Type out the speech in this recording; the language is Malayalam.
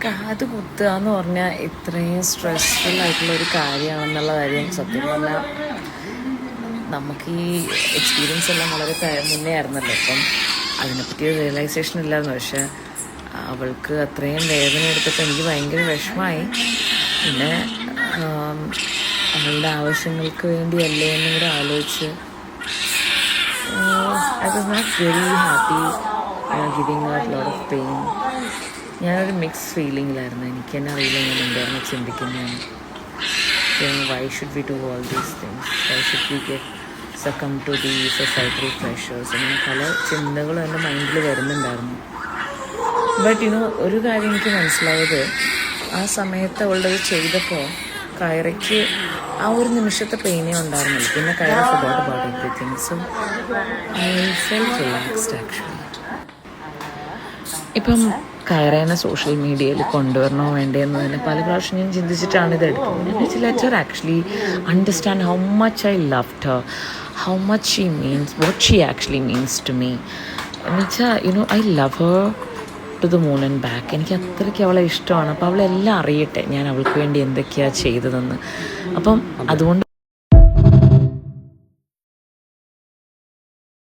കാത് കുത്തുക എന്ന് പറഞ്ഞാൽ ഇത്രയും സ്ട്രെസ്ഫുൾ ആയിട്ടുള്ളൊരു കാര്യമാണെന്നുള്ള കാര്യം സത്യം പറഞ്ഞാൽ നമുക്ക് ഈ എക്സ്പീരിയൻസ് എല്ലാം വളരെ മുന്നേ ആയിരുന്നല്ലോ. അപ്പം അതിനെപ്പറ്റി ഒരു റിയലൈസേഷൻ ഇല്ലായിരുന്നു. പക്ഷെ അവൾക്ക് അത്രയും വേദന എടുത്തപ്പോൾ എനിക്ക് ഭയങ്കര വിഷമമായി. പിന്നെ അവളുടെ ആവശ്യങ്ങൾക്ക് വേണ്ടിയല്ലേ എന്നും കൂടെ ആലോചിച്ച് I was not very happy giving out lot of pain. ഞാനൊരു മിക്സ് ഫീലിങ്ങിലായിരുന്നു. എനിക്ക് തന്നെ അറിയില്ല ഞാൻ എന്തായിരുന്നു ചിന്തിക്കുന്നതെന്ന്. Why should we do all these things, why should we get succumb to the societal pressures, അങ്ങനെ പല ചിന്തകളും എൻ്റെ മൈൻഡിൽ വരുന്നുണ്ടായിരുന്നു. ബട്ട് ഒരു കാര്യം എനിക്ക് മനസ്സിലായത്, ആ സമയത്ത് അവളുടെ ചെയ്തപ്പോൾ കയറയ്ക്ക് ആ ഒരു നിമിഷത്തെ പെയിനേ ഉണ്ടായിരുന്നില്ല. പിന്നെ കയറ forgot about everything. So I felt relaxed actually. ഇപ്പം കയറേനെ സോഷ്യൽ മീഡിയയിൽ കൊണ്ടുവരണോ വേണ്ടേന്ന് തന്നെ പല പ്രാവശ്യം ഞാൻ ചിന്തിച്ചിട്ടാണ് ഇത് എടുക്കുന്നത്. Let her actually understand how much I loved her, how much she means, what she actually means to me. എന്നുവെച്ചാൽ I love her to the moon and back. എനിക്ക് അത്രയ്ക്ക് അവളെ ഇഷ്ടമാണ്. അപ്പോൾ അവളെല്ലാം അറിയട്ടെ ഞാൻ അവൾക്ക് വേണ്ടി എന്തൊക്കെയാണ് ചെയ്തതെന്ന്. അപ്പം അതുകൊണ്ട്